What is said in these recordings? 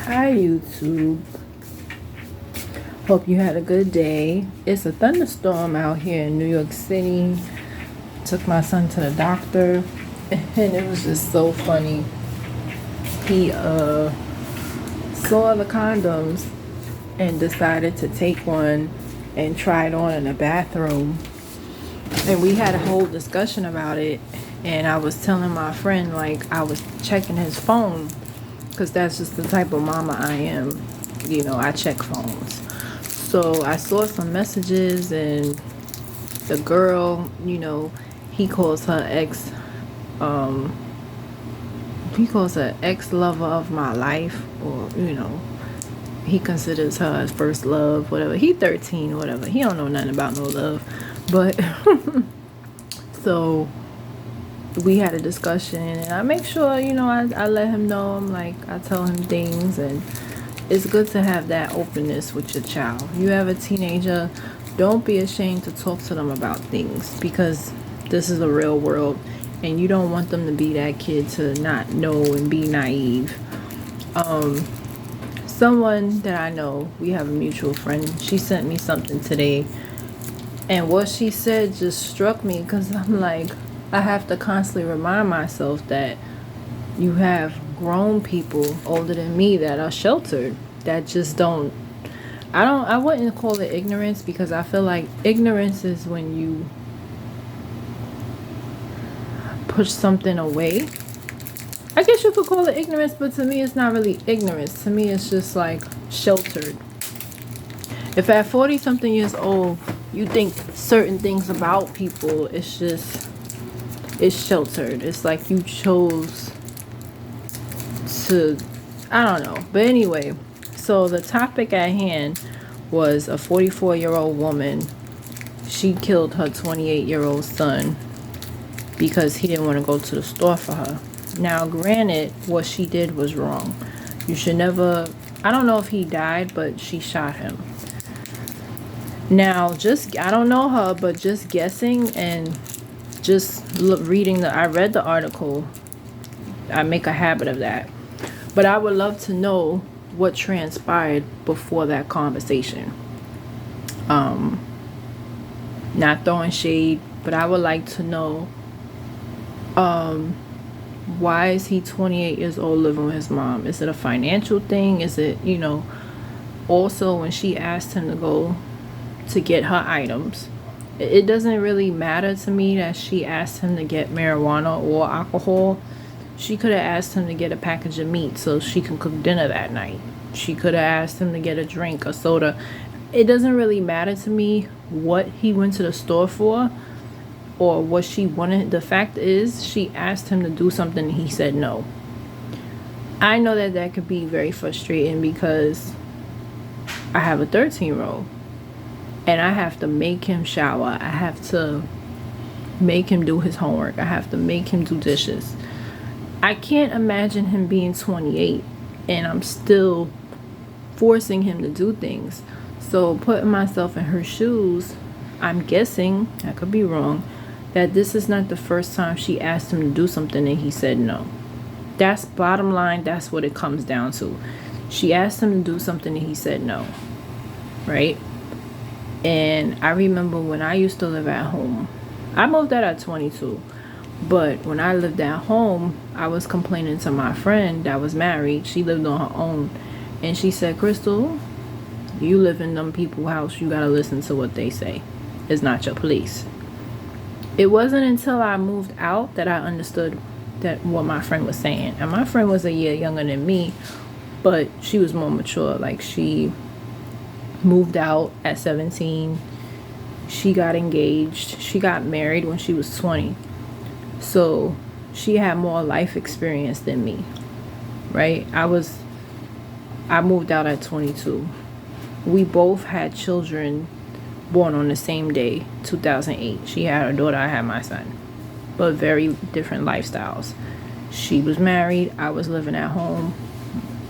Hi YouTube. Hope you had a good day. It's a thunderstorm out here in New York City. Took my son to the doctor and it was just so funny. He saw the condoms and decided to take one and try it on in the bathroom. And we had a whole discussion about it, and I was telling my friend, like, I was checking his phone because that's just the type of mama I am. I check phones. So I saw some messages, and the girl, he calls her ex, um, he calls her ex lover of my life, or, he considers her as first love, whatever. He 13, whatever. He don't know nothing about no love. But, so we had a discussion, and I make sure, I let him know. I'm like, I tell him things, and it's good to have that openness with your child. You have a teenager, don't be ashamed to talk to them about things, because this is a real world and you don't want them to be that kid to not know and be naive. Someone that I know, we have a mutual friend, she sent me something today, and what she said just struck me, because I'm like, I have to constantly remind myself that you have grown people older than me that are sheltered, that just don't. I wouldn't call it ignorance, because I feel like ignorance is when you push something away. I guess you could call it ignorance, but to me it's not really ignorance. To me it's just like sheltered. If at 40 something years old you think certain things about people, it's sheltered. It's like you chose to, I don't know. But anyway, so the topic at hand was a 44-year-old woman. She killed her 28-year-old son because he didn't want to go to the store for her. Now, granted, what she did was wrong. You should never, I don't know if he died, but she shot him. Now, I don't know her, but just guessing and just reading I read the article. I make a habit of that. But I would love to know what transpired before that conversation. Not throwing shade, but I would like to know, why is he 28 years old living with his mom? Is it a financial thing? Is it, also when she asked him to go to get her items, it doesn't really matter to me that she asked him to get marijuana or alcohol. She could have asked him to get a package of meat so she can cook dinner that night. She could have asked him to get a drink, a soda. It doesn't really matter to me what he went to the store for or what she wanted. The fact is, she asked him to do something and he said no. I know that could be very frustrating, because I have a 13-year-old and I have to make him shower. I have to make him do his homework. I have to make him do dishes. I can't imagine him being 28 and I'm still forcing him to do things. So putting myself in her shoes, I'm guessing, I could be wrong, that this is not the first time she asked him to do something and he said no. That's bottom line. That's what it comes down to. She asked him to do something and he said no. Right? And I remember when I used to live at home. I moved out at 22. But when I lived at home, I was complaining to my friend that was married. She lived on her own. And she said, Crystal, you live in them people's house. You got to listen to what they say. It's not your place. It wasn't until I moved out that I understood that what my friend was saying. And my friend was a year younger than me, but she was more mature. Like, she moved out at 17. She got engaged. She got married when she was 20. So she had more life experience than me, right? I moved out at 22. We both had children born on the same day, 2008. She had her daughter, I had my son, but very different lifestyles. She was married, I was living at home,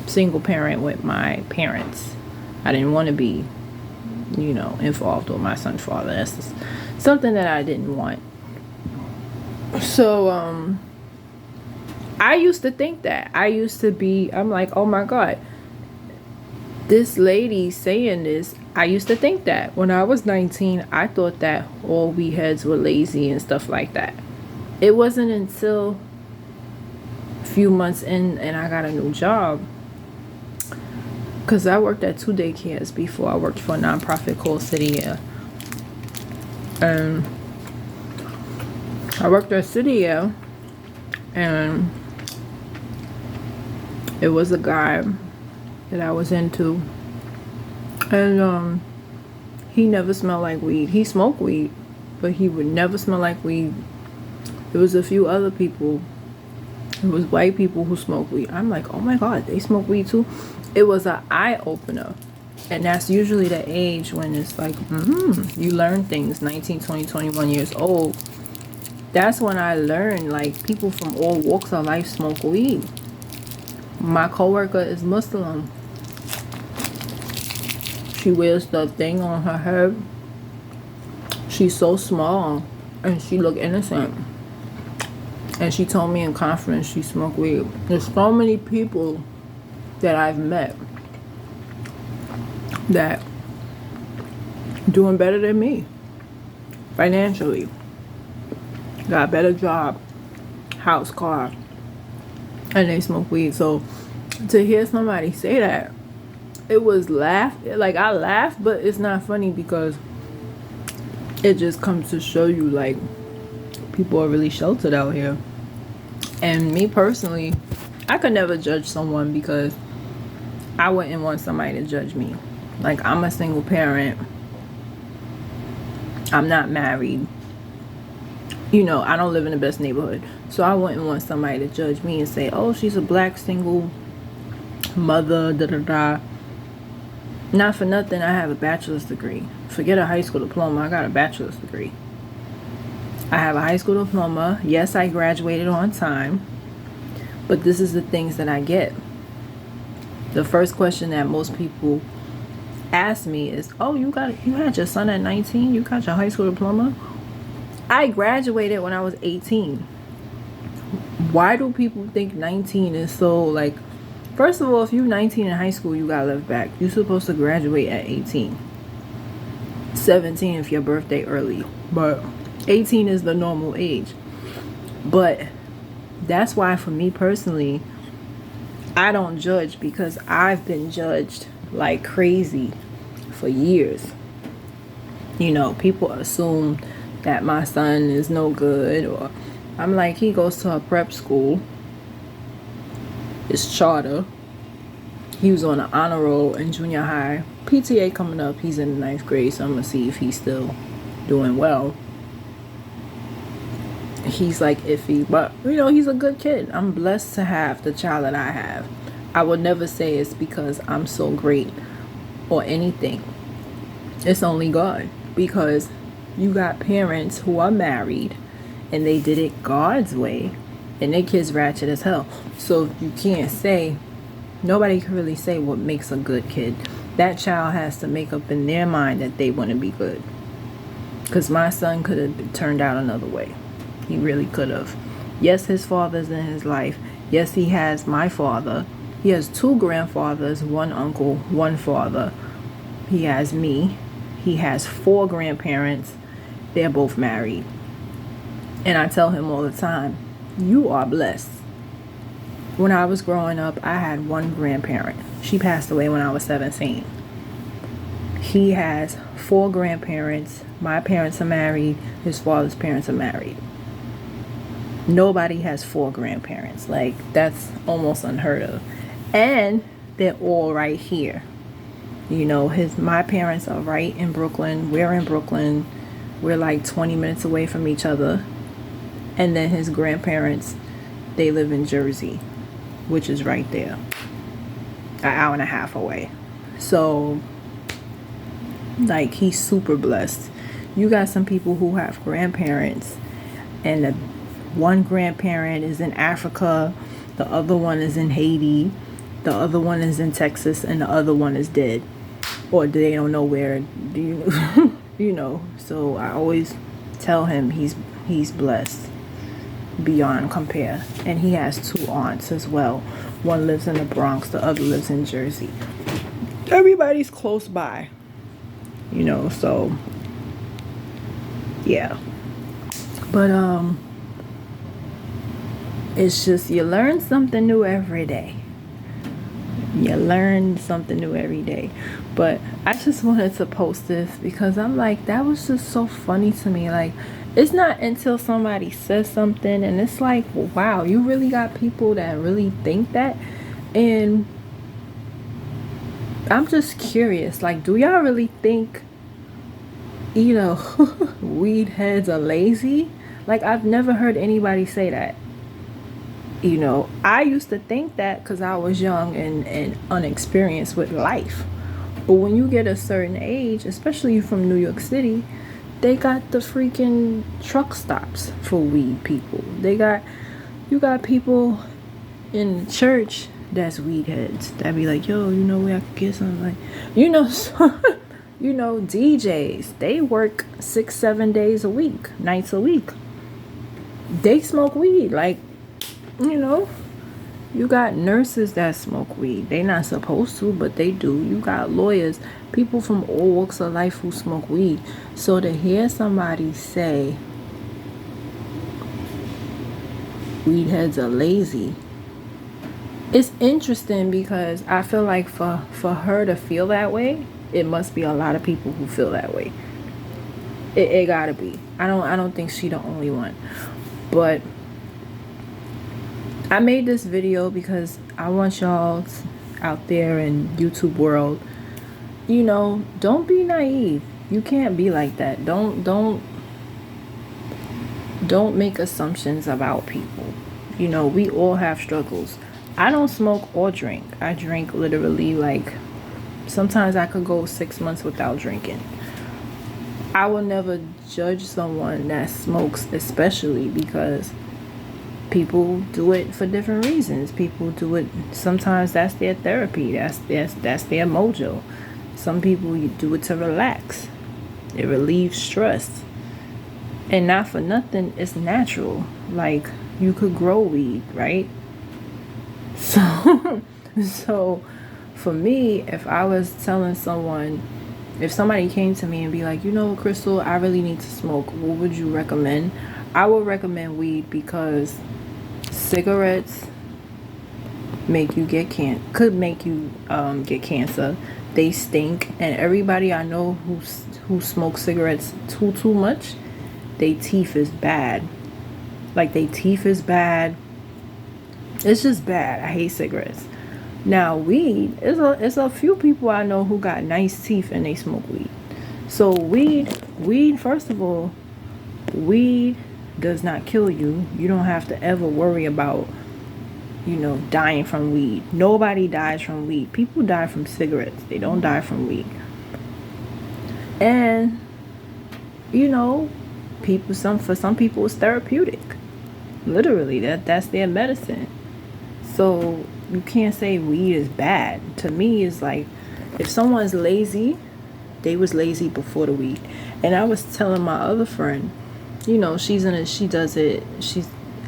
single parent with my parents. I didn't want to be, involved with my son's father. That's something that I didn't want. So I used to think that. I'm like, oh my God, This lady saying this, I used to think that when I was 19, I thought that all we heads were lazy and stuff like that. It wasn't until a few months in and I got a new job, because I worked at 2 daycares before. I worked for a nonprofit called City Air. And I worked at City Air, and it was a guy that I was into, and he never smelled like weed. He smoked weed, but he would never smell like weed. There was a few other people. It was white people who smoked weed. I'm like, oh my God, they smoke weed too? It was an eye opener. And that's usually the age when it's like, you learn things, 19, 20, 21 years old. That's when I learned, like, people from all walks of life smoke weed. My coworker is Muslim. She wears the thing on her head. She's so small and she look innocent. And she told me in conference she smoked weed. There's so many people that I've met that doing better than me financially, got a better job, house, car, and they smoke weed. So to hear somebody say that, it was like I laughed, but it's not funny because it just comes to show you, like, people are really sheltered out here. And me personally, I could never judge someone because I wouldn't want somebody to judge me. Like, I'm a single parent. I'm not married. You know, I don't live in the best neighborhood. So I wouldn't want somebody to judge me and say, oh, she's a black single mother, da-da-da. Not for nothing, I have a bachelor's degree. Forget a high school diploma, I got a bachelor's degree. I have a high school diploma. Yes, I graduated on time. But this is the things that I get. The first question that most people ask me is, oh, you had your son at 19? You got your high school diploma? I graduated when I was 18. Why do people think 19 is so, like, first of all, if you're 19 in high school, you gotta live back. You're supposed to graduate at 18. 17 if your birthday early. But 18 is the normal age. But that's why, for me personally, I don't judge, because I've been judged like crazy for years. You know, people assume that my son is no good, or I'm like, he goes to a prep school. It's charter. He was on an honor roll in junior high. PTA coming up, he's in the 9th grade, so I'm gonna see if he's still doing well. He's like iffy, but you know, he's a good kid. I'm blessed to have the child that I have. I would never say it's because I'm so great or anything. It's only God, because you got parents who are married and they did it God's way, and their kids ratchet as hell. So you can't say, nobody can really say what makes a good kid. That child has to make up in their mind that they want to be good. Because my son could have turned out another way. He really could have. Yes, his father's in his life. Yes, he has my father. He has 2 grandfathers, 1 uncle, 1 father. He has me. He has 4 grandparents. They're both married. And I tell him all the time, you are blessed. When I was growing up, I had 1 grandparent. She passed away when I was 17. He has 4 grandparents. My parents are married. His father's parents are married. Nobody has 4 grandparents. Like, that's almost unheard of. And they're all right here. You know, my parents are right in Brooklyn. We're in Brooklyn. We're like 20 minutes away from each other. And then his grandparents, they live in Jersey, which is right there, an hour and a half away. So, like, he's super blessed. You got some people who have grandparents, and the one grandparent is in Africa, the other one is in Haiti, the other one is in Texas, and the other one is dead, or they don't know where. Do you you know? So I always tell him he's blessed beyond compare. And he has 2 aunts as well. One lives in the Bronx, the other lives in Jersey. everybody's close by, you know. So yeah, but it's just, you learn something new every day. You learn something new every day. But I just wanted to post this because I'm like, that was just so funny to me. Like, it's not until somebody says something and it's like, wow, you really got people that really think that. And I'm just curious, like, do y'all really think, you know, weed heads are lazy? Like, I've never heard anybody say that. You know, I used to think that because I was young and unexperienced with life. But when you get a certain age, especially from New York City, they got the freaking truck stops for weed people. You got people in church that's weed heads that be like, yo, you know where I could get something, like, you know. You know, DJs, they work 6-7 days a week, nights a week. They smoke weed. Like, you know, you got nurses that smoke weed. They not supposed to, but they do. You got lawyers, people from all walks of life who smoke weed. So to hear somebody say weed heads are lazy, it's interesting because I feel like for her to feel that way, it must be a lot of people who feel that way. It gotta be. I don't think she the only one. But I made this video because I want y'all out there in YouTube world, you know, don't be naive. You can't be like that. Don't make assumptions about people. You know, we all have struggles. I don't smoke or drink. I drink literally, like, sometimes I could go 6 months without drinking. I will never judge someone that smokes, especially because people do it for different reasons. People do it, sometimes that's their therapy, that's their mojo. Some people, you do it to relax. It relieves stress. And not for nothing, it's natural. Like, you could grow weed, right? So for me, if I was telling someone, if somebody came to me and be like, you know, Crystal, I really need to smoke, what would you recommend? I would recommend weed because cigarettes make you could make you get cancer. They stink, and everybody I know who smokes cigarettes too much, their teeth is bad. Like, their teeth is bad. It's just bad. I hate cigarettes. Now, weed, it's a few people I know who got nice teeth and they smoke weed. So weed, first of all, weed does not kill you. You don't have to ever worry about, you know, dying from weed. Nobody dies from weed. People die from cigarettes. They don't die from weed. And, you know, for some people it's therapeutic. Literally, that's their medicine. So you can't say weed is bad. To me, it's like, if someone's lazy, they was lazy before the weed. And I was telling my other friend, you know, she does it.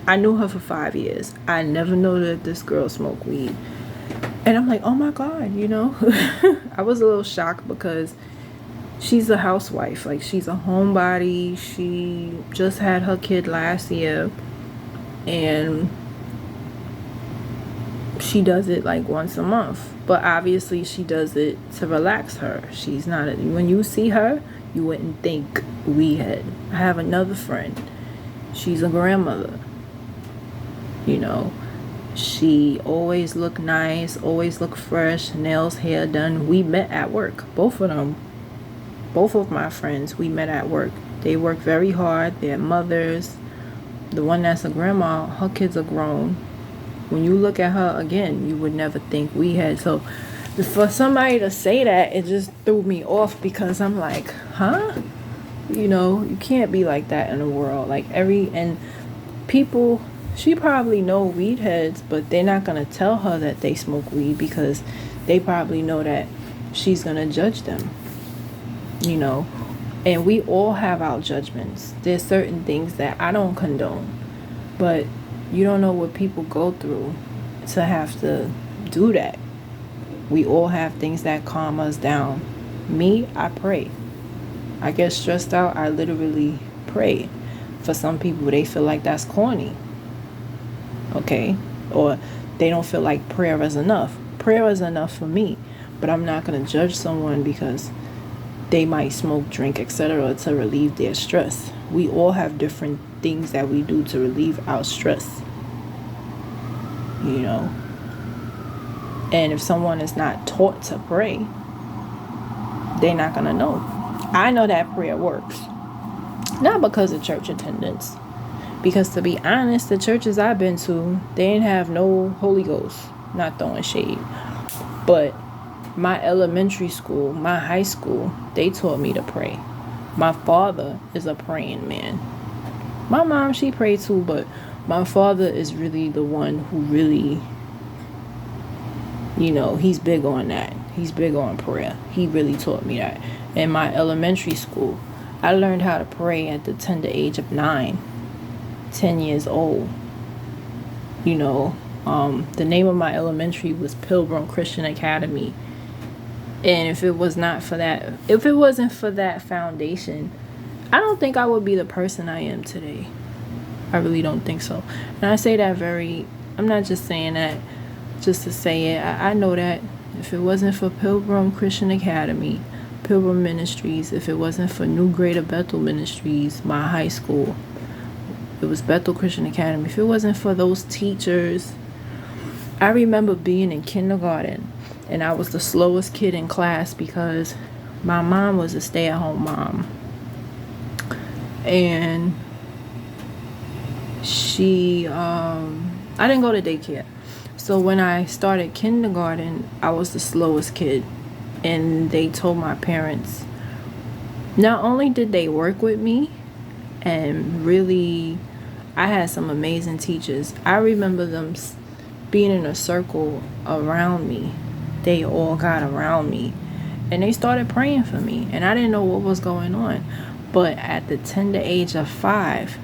I knew her for 5 years. I never knew that this girl smoked weed. And I'm like, oh my God, you know. I was a little shocked because she's a housewife. Like, she's a homebody. She just had her kid last year. And she does it like once a month. But obviously she does it to relax her. She's not, when you see her, you wouldn't think weed head. I have another friend. She's a grandmother. You know, she always look nice, always look fresh, nails, hair done. We met at work. Both of my friends, we met at work. They work very hard. They're mothers. The one that's a grandma, her kids are grown. When you look at her again, you would never think we had. So for somebody to say that, it just threw me off because I'm like, huh? You know, you can't be like that in the world. Like, and people, she probably know weed heads, but they're not going to tell her that they smoke weed because they probably know that she's going to judge them, you know. And we all have our judgments. There's certain things that I don't condone, but you don't know what people go through to have to do that. We all have things that calm us down. Me, I pray. I get stressed out, I literally pray. For some people, they feel like that's corny. Okay? Or they don't feel like prayer is enough. Prayer is enough for me. But I'm not going to judge someone because they might smoke, drink, etc. to relieve their stress. We all have different things that we do to relieve our stress. You know? And if someone is not taught to pray, they're not going to know. I know that prayer works. Not because of church attendance. Because to be honest, the churches I've been to, they didn't have no Holy Ghost. Not throwing shade. But my elementary school, my high school, they taught me to pray. My father is a praying man. My mom, she prayed too, but my father is really the one who really, you know, he's big on that. He's big on prayer. He really taught me that. In my elementary school, I learned how to pray at the tender age of 9, 10 years old. You know, the name of my elementary was Pilgrim Christian Academy. And if it wasn't for that foundation, I don't think I would be the person I am today. I really don't think so. And I say that I'm not just saying that just to say it. I know that if it wasn't for Pilgrim Christian Academy, Pilgrim Ministries, if it wasn't for New Greater Bethel Ministries, my high school, it was Bethel Christian Academy. If it wasn't for those teachers, I remember being in kindergarten and I was the slowest kid in class because my mom was a stay-at-home mom. And I didn't go to daycare. So when I started kindergarten, I was the slowest kid. And they told my parents, not only did they work with me, and really, I had some amazing teachers. I remember them being in a circle around me. They all got around me. And they started praying for me. And I didn't know what was going on. But at the tender age of 5,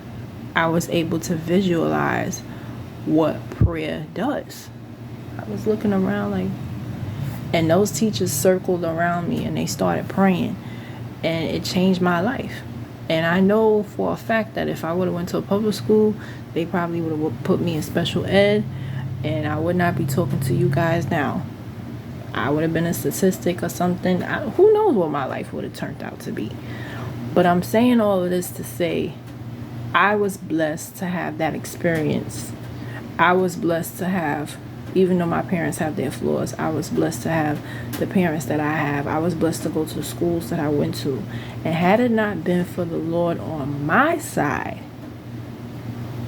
I was able to visualize what prayer does. I was looking around like, and those teachers circled around me and they started praying, and it changed my life. And I know for a fact that if I would have went to a public school, they probably would have put me in special ed, and I would not be talking to you guys now. I would have been a statistic or something. Who knows what my life would have turned out to be. But I'm saying all of this to say I was blessed to have that experience. I was blessed to have, even though my parents have their flaws, I was blessed to have the parents that I have. I was blessed to go to the schools that I went to. And had it not been for the Lord on my side,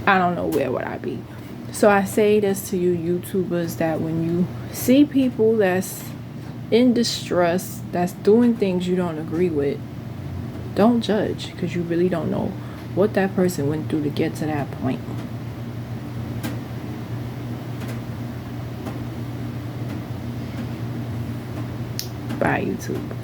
I don't know where would I be. So I say this to you YouTubers, that when you see people that's in distress, that's doing things you don't agree with, don't judge, because you really don't know what that person went through to get to that point. Bye, YouTube.